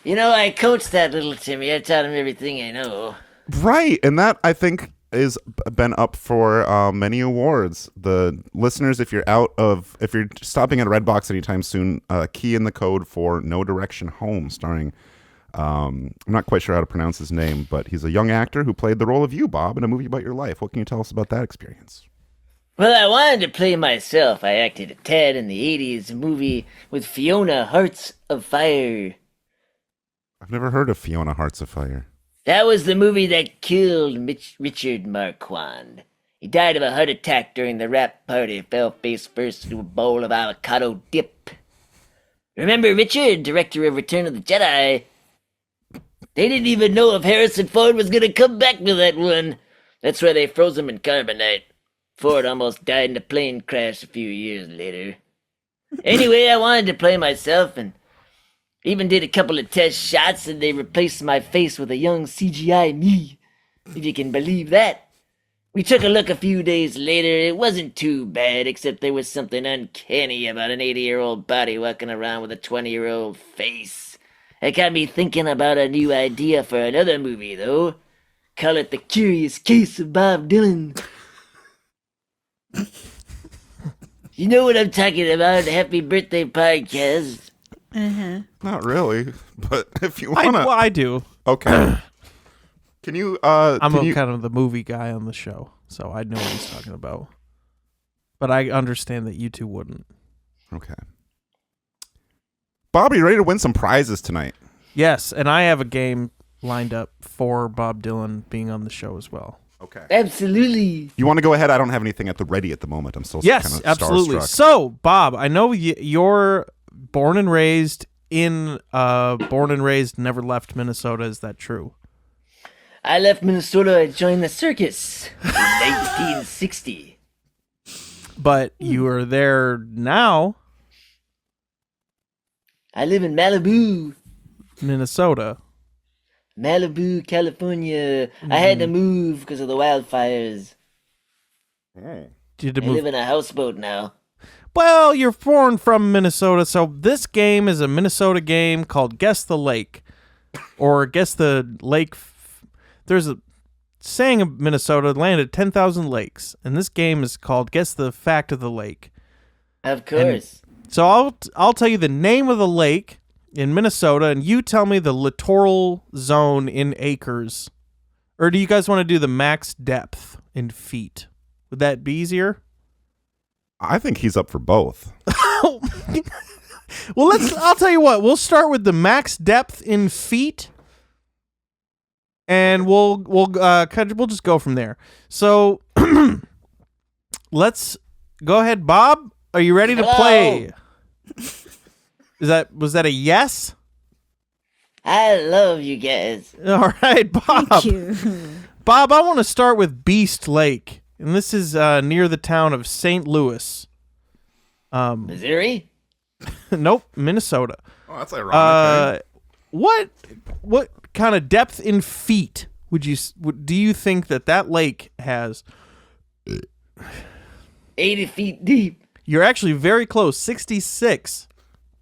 I coached that little Timmy. I taught him everything I know. Right, and that I think is been up for many awards. The listeners, if you're stopping at Redbox anytime soon, key in the code for No Direction Home, starring I'm not quite sure how to pronounce his name, but he's a young actor who played the role of you, Bob, in a movie about your life. What can you tell us about that experience? Well, I wanted to play myself. I acted Ted in the 80s movie with Fiona Hearts of Fire. I've never heard of Fiona Hearts of Fire. That was the movie that killed Richard Marquand. He died of a heart attack during the rap party, fell face first into a bowl of avocado dip. Remember Richard, director of Return of the Jedi? They didn't even know if Harrison Ford was gonna come back to that one. That's why they froze him in carbonite. Ford almost died in a plane crash a few years later. Anyway, I wanted to play myself and even did a couple of test shots, and they replaced my face with a young CGI me, if you can believe that. We took a look a few days later. It wasn't too bad, except there was something uncanny about an 80-year-old body walking around with a 20-year-old face. It got me thinking about a new idea for another movie, though. Call it The Curious Case of Bob Dylan. You know what I'm talking about? Happy birthday podcast. Not really, but if you want to... I do. Okay. Can you... I'm kind of the movie guy on the show, so I know what he's talking about. But I understand that you two wouldn't. Okay. Bob, are you ready to win some prizes tonight? Yes, and I have a game lined up for Bob Dylan being on the show as well. Okay. Absolutely. You want to go ahead? I don't have anything at the ready at the moment. I'm still Yes, kind of absolutely. starstruck. So, Bob, I know you're born and raised never left Minnesota. Is that true? I left Minnesota and joined the circus in 1960. But you are there now, I live in Malibu, Minnesota. California. I had to move because of the wildfires. Oh. Did you I move? live in a houseboat now. Well, you're foreign from Minnesota, so this game is a Minnesota game called Guess the Lake, or Guess the Lake. There's a saying of Minnesota landed 10,000 lakes, and this game is called Guess the Fact of the Lake. Of course. So I'll tell you the name of the lake in Minnesota, and you tell me the littoral zone in acres. Or do you guys want to do the max depth in feet? Would that be easier? I think he's up for both. Well, I'll tell you what. We'll start with the max depth in feet, and we'll just go from there. So let's go ahead, Bob. Are you ready to play? Was that a yes? I love you guys. All right, Bob. Thank you. Bob, I want to start with Beast Lake, and this is near the town of St. Louis. Missouri? Nope, Minnesota. Oh, that's ironic. What kind of depth in feet do you think that lake has? 80 feet deep. You're actually very close, 66.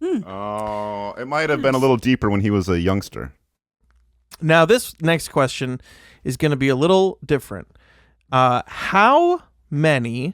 Oh, it might have been a little deeper when he was a youngster. Now, this next question is going to be a little different. How many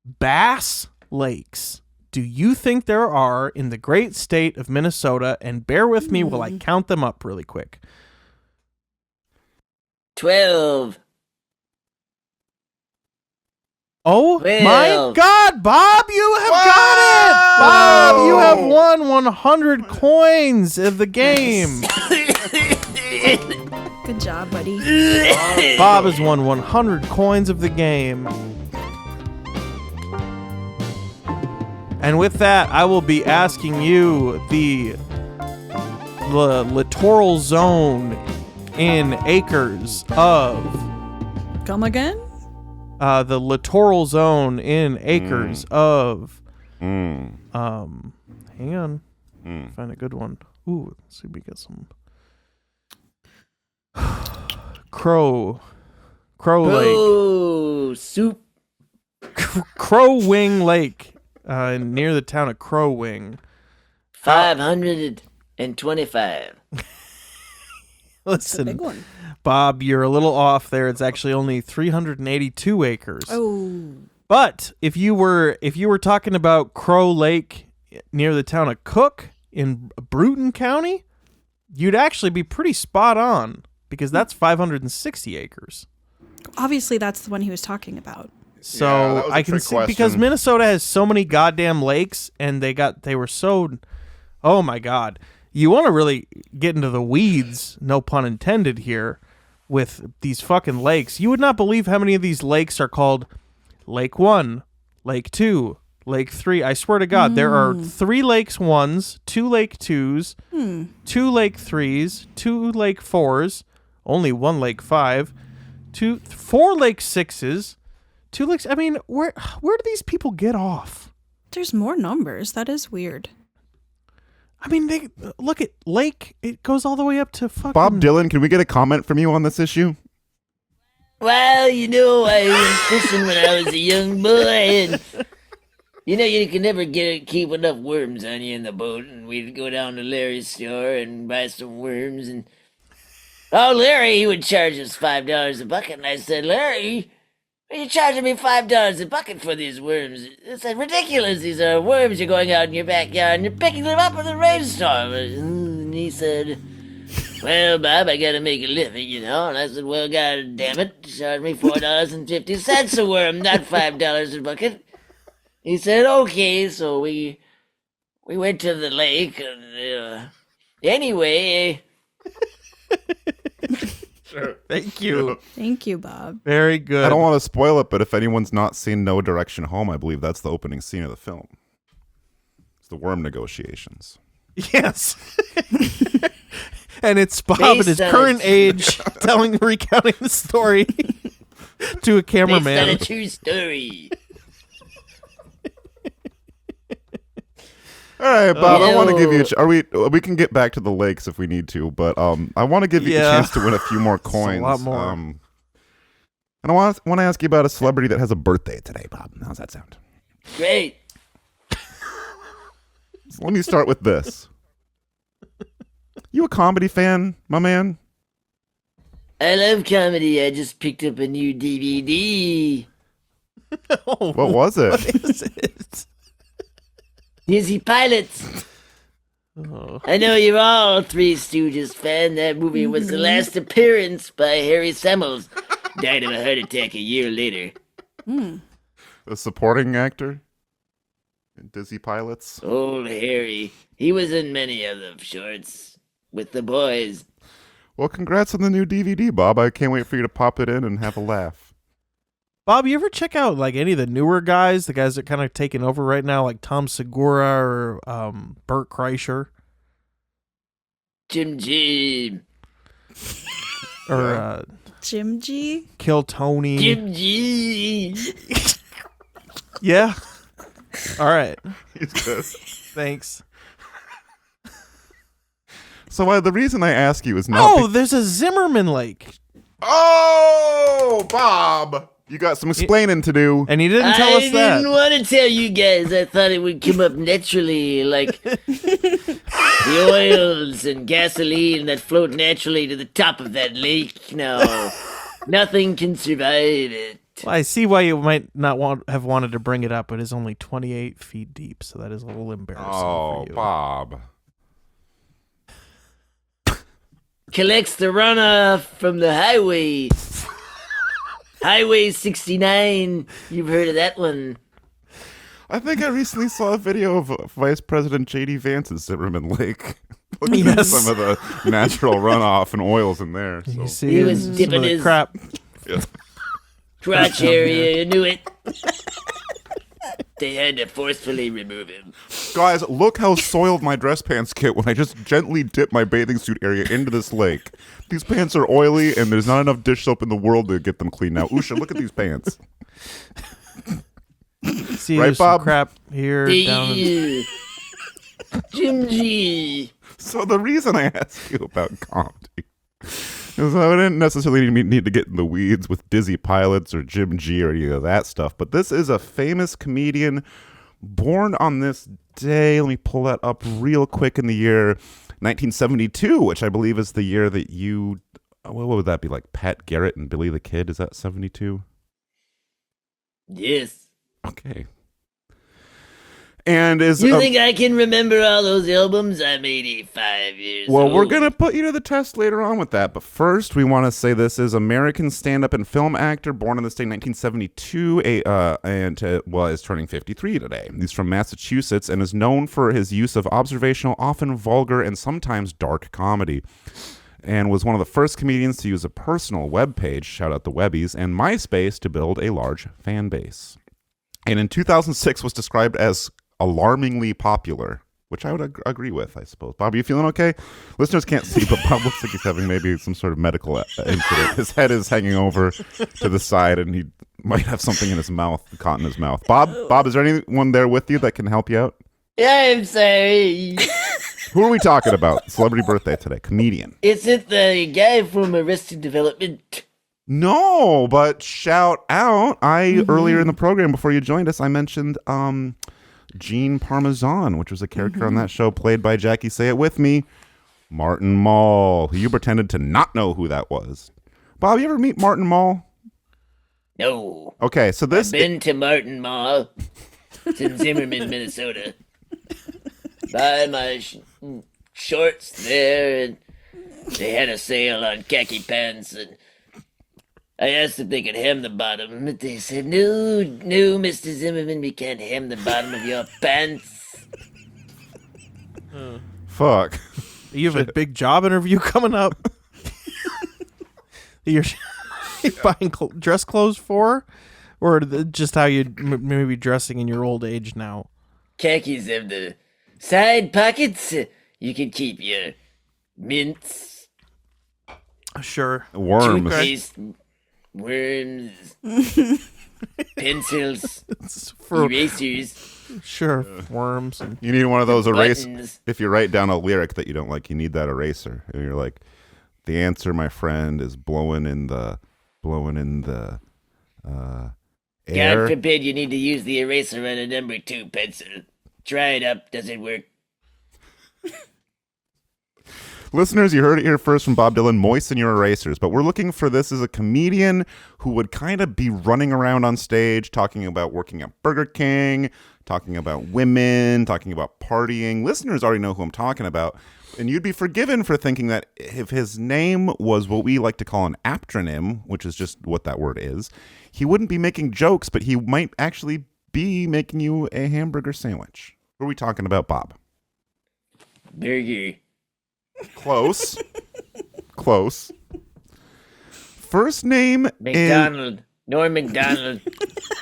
Bass Lakes do you think there are in the great state of Minnesota? And bear with me while I count them up really quick. 12. Oh, Well. my God, Bob, you have got it! Bob, you have won 100 coins of the game. Good job, buddy. Bob has won 100 coins of the game. And with that, I will be asking you the littoral zone in acres of... Come again? The littoral zone in acres of... Mm. Hang on. Find a good one. Ooh, let's see if we get some... Crow Lake. Oh, soup. Crow Wing Lake. Near the town of Crow Wing. 500. 325. It's a Listen, big one. Bob, you're a little off there. It's actually only 382 acres. Oh, But if you were talking about Crow Lake near the town of Cook in Bruton County, you'd actually be pretty spot on because that's 560 acres. obviously that's the one he was talking about. So Yeah, that was a I can trick see because question. Minnesota has so many goddamn lakes, and they were so, oh my god, you want to really get into the weeds, no pun intended here, with these fucking lakes. You would not believe how many of these lakes are called Lake 1, Lake 2, Lake 3. I swear to God, there are 3 Lakes 1s, 2 Lake 2s, 2 Lake 3s, 2 Lake 4s, only 1 Lake 5, 4 Lake 6s, 2 lakes. I mean, where do these people get off? There's more numbers. That is weird. I mean, they look at Lake. It goes all the way up to fucking Bob Dylan, can we get a comment from you on this issue? Well, I went fishing when I was a young boy, and you can never keep enough worms on you in the boat. And we'd go down to Larry's store and buy some worms, and Larry, he would charge us $5 a bucket. And I said, Larry, are you charging me $5 a bucket for these worms? It's ridiculous. These are worms. You're going out in your backyard and you're picking them up in a rainstorm. And he said, well, Bob, I gotta make a living, And I said, well, God damn it, charge me $4.50 a worm, not $5 a bucket. He said, okay, so we went to the lake, and anyway, Thank you. Thank you, Bob. Very good. I don't want to spoil it, but if anyone's not seen No Direction Home, I believe that's the opening scene of the film. It's the worm negotiations. Yes. And it's Bob at his Based on current a- age recounting the story to a based on cameraman. a true story. All right, Bob. I want to give you. Yo. We can get back to the lakes if we need to, but I want to give you a Yeah. chance to win a few more coins. lot more. And I want to ask you about a celebrity that has a birthday today, Bob. How's that sound? Great. So let me start with this. You a comedy fan, my man? I love comedy. I just picked up a new DVD. Oh, What was it? what is it? Dizzy Pilots. Oh. I know you're all Three Stooges fan. That movie was the last appearance by Harry Semmels. Died of a heart attack a year later. The supporting actor in Dizzy Pilots. Old Harry. He was in many of the shorts with the boys. Well, congrats on the new DVD, Bob. I can't wait for you to pop it in and have a laugh. Bob, you ever check out like any of the newer guys, the guys that kind of taking over right now, like Tom Segura or Burt Kreischer Jim. or Jim G. Kill Tony? Jim G. Yeah. All right. He's good. Thanks. So the reason I ask you is not. Oh, there's a Zimmerman Lake, Oh, Bob! You got some explaining to do. and he didn't tell I us that. didn't want to tell you guys. I thought it would come up naturally, like the oils and gasoline that float naturally to the top of that lake. No, nothing can survive it. Well, I see why you might not have wanted to bring it up, but it's only 28 feet deep, so that is a little embarrassing Oh, for you. Bob. Collects the runoff from the highway. Highway 69. You've heard of that one. I think I recently saw a video of Vice President J.D. Vance's Zimmerman Lake. Looking at Yes. some of the natural runoff and oils in there. So. You see, He was some of dipping the his- crap. Yeah. Crotch area, you knew it. They had to forcefully remove him. Guys, look how soiled my dress pants get when I just gently dip my bathing suit area into this lake. These pants are oily, and there's not enough dish soap in the world to get them clean now. Usha, look at these pants. See, Right, there's some Bob? crap here, down. Hey, Jim G. So the reason I ask you about comedy is I didn't necessarily need to get in the weeds with Dizzy Pilots or Jim G or any of that stuff, but this is a famous comedian born on this day. Let me pull that up real quick in the year. 1972, which I believe is the year that you, what would that be, like Pat Garrett and Billy the Kid? Is that 72? Yes. Okay. And is You think I can remember all those albums? I'm 85 years old. well, we're gonna put you to the test later on with that, but first we want to say this is American stand-up and film actor, born in the state in 1972, is turning 53 today. He's from Massachusetts and is known for his use of observational, often vulgar, and sometimes dark comedy, and was one of the first comedians to use a personal web page, shout out the Webbies, and MySpace to build a large fan base. And in 2006 was described as alarmingly popular, which I would agree with, I suppose. Bob, are you feeling okay? Listeners can't see, but Bob looks like he's having maybe some sort of medical incident. His head is hanging over to the side, and he might have something in his mouth, caught in his mouth. Bob, is there anyone there with you that can help you out? I'm sorry. Who are we talking about? Celebrity birthday today. Comedian. Is it the guy from Arrested Development? No, but shout out. Earlier in the program, before you joined us, I mentioned Gene Parmesan, which was a character on that show played by Jackie, say it with me, Martin Mull, who you pretended to not know who that was. Bob, you ever meet Martin Mull? No. Okay, so this... I've been to Martin Mall. It's in Zimmerman, Minnesota. Buy my shorts there, and they had a sale on khaki pants, and I asked if they could hem the bottom, but they said, no, Mr. Zimmerman, we can't hem the bottom of your pants. Fuck. You have a big job interview coming up. You're buying dress clothes for, or just how you maybe dressing in your old age now? Khakis have the side pockets. You can keep your mints, Sure. Worms. toothpaste, worms, pencils, erasers, Sure, worms. And You need one of those erasers. buttons. If you write down a lyric that you don't like, you need that eraser. And you're like, the answer, my friend, is blowing in the air. God forbid you need to use the eraser on a number 2 pencil. Try it up, doesn't work. Listeners, you heard it here first from Bob Dylan, moisten your erasers. But we're looking for this as a comedian who would kind of be running around on stage talking about working at Burger King, talking about women, talking about partying. Listeners already know who I'm talking about. And you'd be forgiven for thinking that if his name was what we like to call an aptronym, which is just what that word is, he wouldn't be making jokes, but he might actually be making you a hamburger sandwich. Who are we talking about, Bob? Burger. Close. Close. First name McDonald. Norm McDonald.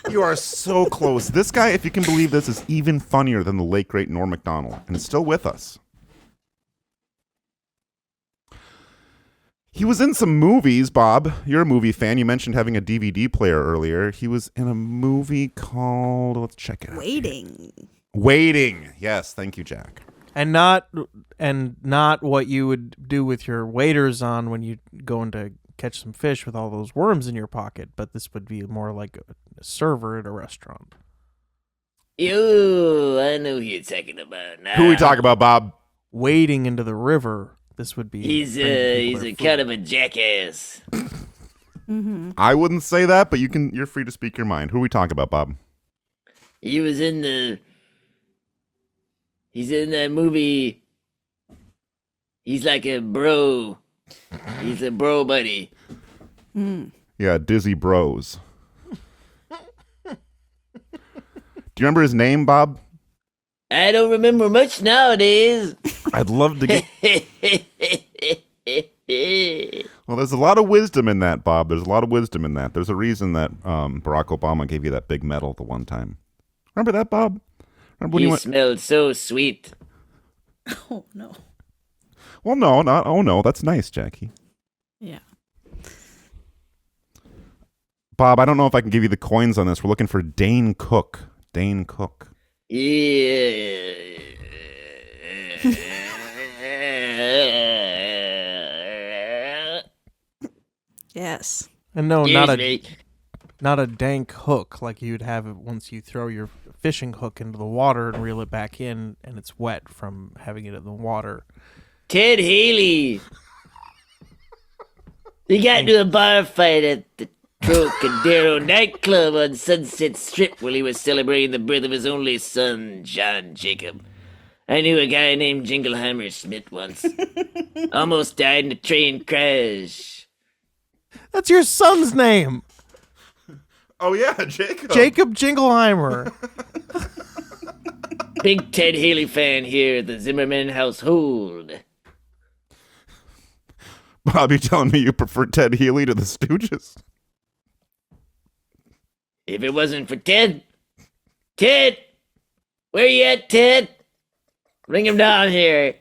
You are so close. This guy, if you can believe this, is even funnier than the late, great Norm Macdonald, and is still with us. He was in some movies, Bob. You're a movie fan. You mentioned having a DVD player earlier. He was in a movie called, let's check it out. Waiting. Yes, thank you, Jack. And not what you would do with your waders on when you go in to catch some fish with all those worms in your pocket, but this would be more like a server at a restaurant. Ew, I know who you're talking about now. Who we talking about, Bob? Wading into the river. This would be. He's a kind of a jackass. I wouldn't say that, but you're free to speak your mind. Who we talking about, Bob? He was in the. He's in that movie. He's like a bro. He's a bro buddy. Yeah, Dizzy Bros. Do you remember his name, Bob? I don't remember much nowadays. I'd love to get... Well, there's a lot of wisdom in that, Bob. There's a lot of wisdom in that. There's a reason that Barack Obama gave you that big medal the one time. Remember that, Bob? Remember when He you went... smelled so sweet. Oh, no. Well, no, not... Oh, no, that's nice, Jackie. Yeah. Bob, I don't know if I can give you the coins on this. We're looking for Dane Cook. Dane Cook. Yes. And no, Excuse me. not a dank hook like you'd have it once you throw your fishing hook into the water and reel it back in, and it's wet from having it in the water. Ted Healy. He got into a bar fight at the Trocadero nightclub on Sunset Strip while he was celebrating the birth of his only son, John Jacob. I knew a guy named Jingleheimer Smith once. Almost died in a train crash. That's your son's name. Oh yeah, Jacob. Jacob Jingleheimer. Big Ted Healy fan here at the Zimmerman household. Bob, you telling me you prefer Ted Healy to the Stooges? If it wasn't for Ted. Ted! Where you at, Ted? Bring him down here.